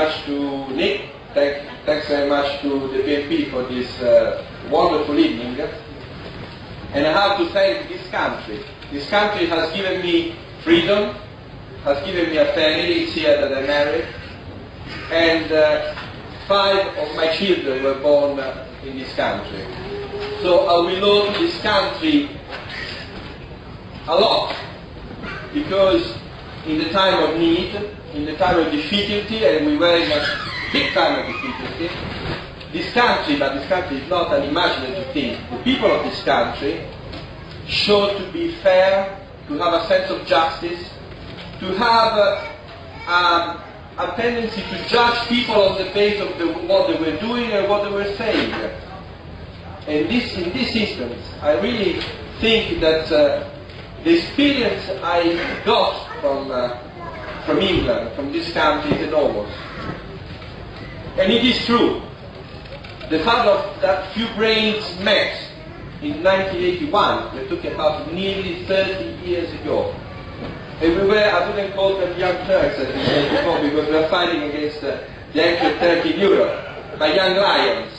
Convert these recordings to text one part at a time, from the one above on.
much to Nick. Thanks very much to the BNP for this wonderful evening. And I have to thank this country. This country has given me freedom, has given me a family. It's here that I married. And 5 of my children were born in this country. So I will owe this country a lot, because in the time of need, in the time of difficulty, and we were in a big time of difficulty, this country, but this country is not an imaginative thing, the people of this country showed to be fair, to have a sense of justice, to have a tendency to judge people on the basis of what they were doing and what they were saying. And in this instance, I really think that the experience I got from England, from this country, is enormous. And it is true. The fact that few brains met in 1981, we're talking about nearly 30 years ago. And we were, I wouldn't call them young Turks as we said before, because we were fighting against the actual Turk in Europe, but young lions.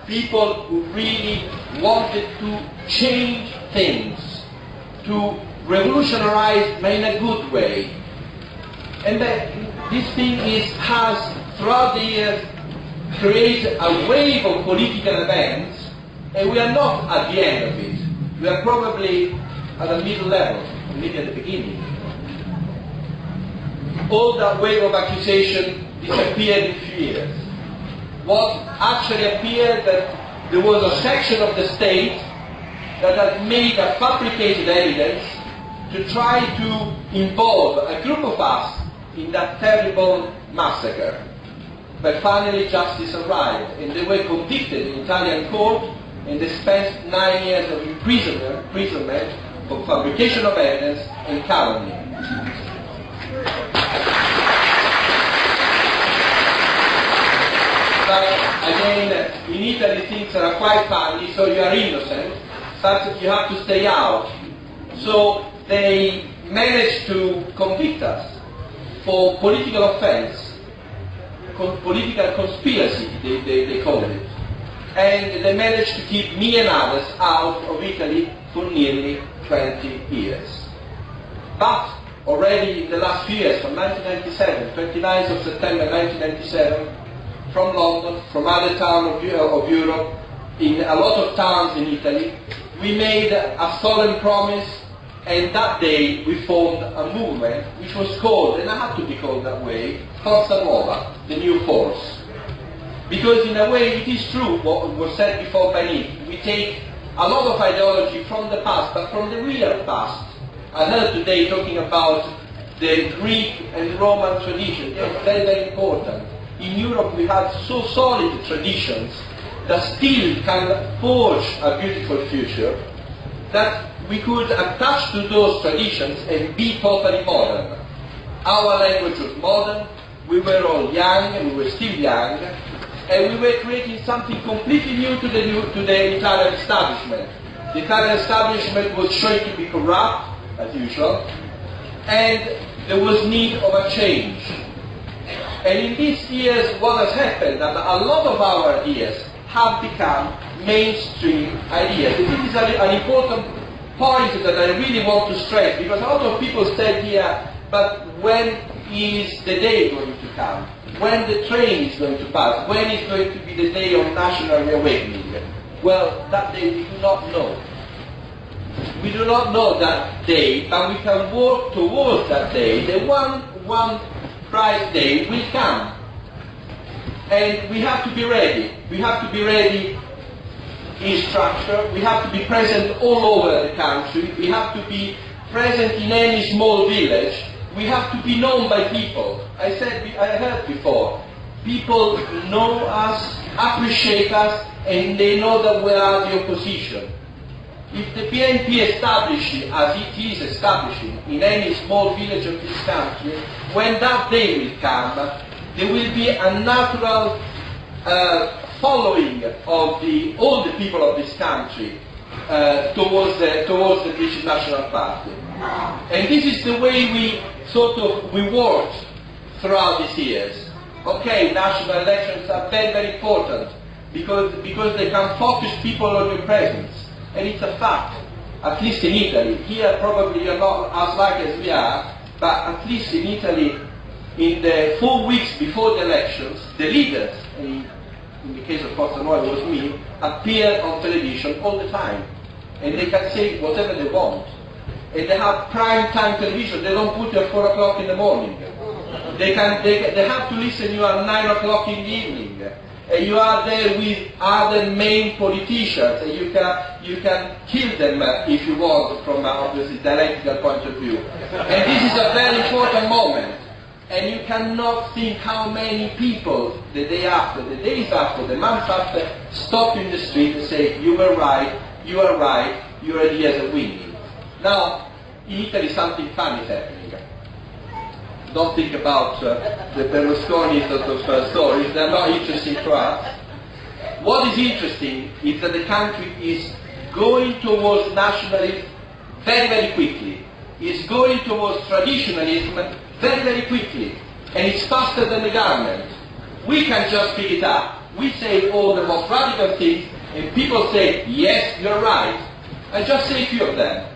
People who really wanted to change things, to revolutionize, but in a good way. And this thing has, throughout the years, created a wave of political events, and we are not at the end of it. We are probably at a middle level, maybe at the beginning. All that wave of accusation disappeared in a few years. What actually appeared that there was a section of the state that had made a fabricated evidence to try to involve a group of us in that terrible massacre. But finally justice arrived, and they were convicted in Italian court, and they spent 9 years of imprisonment for fabrication of evidence and calumny. But again, in Italy things are quite funny, so you are innocent, but you have to stay out. So they managed to convict us for political offense, political conspiracy, they call it. And they managed to keep me and others out of Italy for nearly 20 years. But already in the last few years, from 1997, 29th of September 1997, from London, from other towns of Europe, in a lot of towns in Italy, we made a solemn promise, and that day we formed a movement which was called, and I had to be called that way, Forza Nuova, the new force. Because in a way it is true what was said before by Nick. We take a lot of ideology from the past, but from the real past. I heard today talking about the Greek and Roman tradition. Yes, very, very important. In Europe we have so solid traditions that still can forge a beautiful future, that we could attach to those traditions and be totally modern. Our language was modern, we were all young, and we were still young, and we were creating something completely new to the Italian establishment. The Italian establishment was showing to be corrupt, as usual, and there was need of a change. And in these years, what has happened, that a lot of our ideas have become mainstream ideas. And this is an important point that I really want to stress, because a lot of people said here, but when is the day going to come? When the train is going to pass? When is going to be the day of national reawakening? Well, that day we do not know. We do not know that day, but we can work towards that day. The one bright day will come. And we have to be ready. We have to be ready in structure. We have to be present all over the country. We have to be present in any small village. We have to be known by people. I heard before, people know us, appreciate us, and they know that we are the opposition. If the BNP establishes, as it is establishing, in any small village of this country, when that day will come, there will be a natural following of all the people of this country towards the British National Party. And this is the way we worked throughout these years. Okay, national elections are very, very important because they can focus people on your presence. And it's a fact, at least in Italy. Here probably you're not as lucky as we are, but at least in Italy, in the 4 weeks before the elections, the leaders, in the case of Forza Nuova it was me, appear on television all the time. And they can say whatever they want. And they have prime time television, they don't put you at 4 o'clock in the morning. They have to listen to you at 9 o'clock in the evening. And you are there with other main politicians, and you can kill them if you want from obviously dialectical point of view. And this is a very important moment. And you cannot think how many people the day after, the days after, the months after stop in the street and say, you were right, you are right, your ideas are winning. Now, in Italy something funny is happening. Don't think about the Berlusconi sort of stories, they're not interesting to us. What is interesting is that the country is going towards nationalism very, very quickly. It's going towards traditionalism very, very quickly. And it's faster than the government. We can just pick it up. We say all the most radical things, and people say, yes, you're right. I just say a few of them.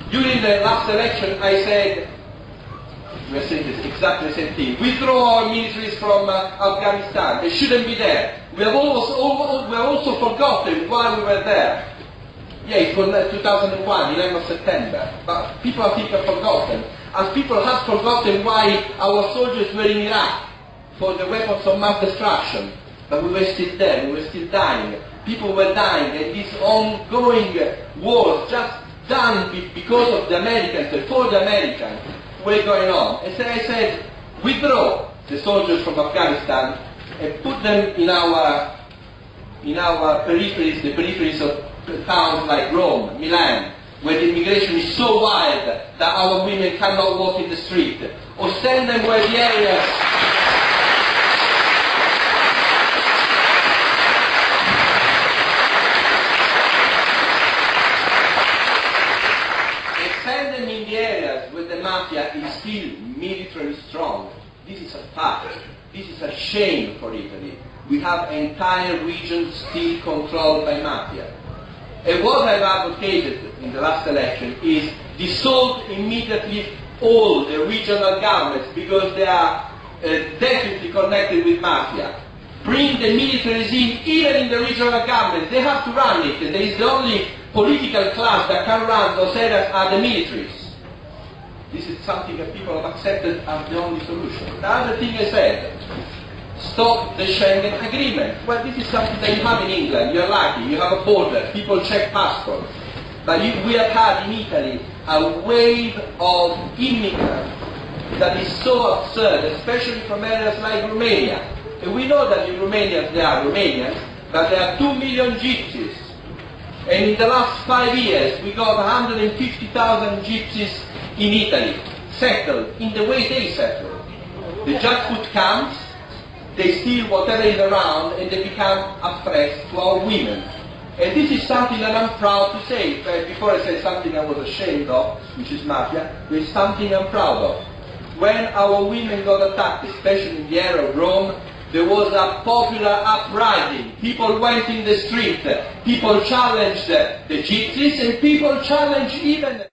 During the last election, I said, we're saying this, exactly the same thing. Withdraw our militaries from Afghanistan. They shouldn't be there. We have also forgotten why we were there. Yeah, it was 2001, 11 of September. But people I think have forgotten. As people have forgotten why our soldiers were in Iraq for the weapons of mass destruction. But we were still there, we were still dying. People were dying, and this ongoing war just done because of the Americans and for the Americans were going on. And so I said, withdraw the soldiers from Afghanistan and put them in our peripheries, the peripheries of towns like Rome, Milan, where the immigration is so wild that our women cannot walk in the street. Or send them where the areas where the mafia is still militarily strong. This is a fact. This is a shame for Italy. We have entire regions still controlled by mafia. And what I've advocated in the last election is dissolve immediately all the regional governments because they are definitely connected with mafia. Bring the military regime even in the regional governments. They have to run it. There is the only political class that can run those areas are the militaries. This is something that people have accepted as the only solution. The other thing I said, stop the Schengen Agreement. Well, this is something that you have in England. You're lucky. You have a border. People check passports. But we have had in Italy a wave of immigrants that is so absurd, especially from areas like Romania. And we know that in Romania they are Romanians, but there are 2 million gypsies. And in the last 5 years, we got 150,000 gypsies in Italy, settled in the way they settled. They just put camps, they steal whatever is around, and they become a threat to our women. And this is something that I'm proud to say. Before I say something I was ashamed of, which is mafia, there is something I'm proud of. When our women got attacked, especially in the area of Rome, there was a popular uprising. People went in the street, people challenged the gypsies, and people challenged even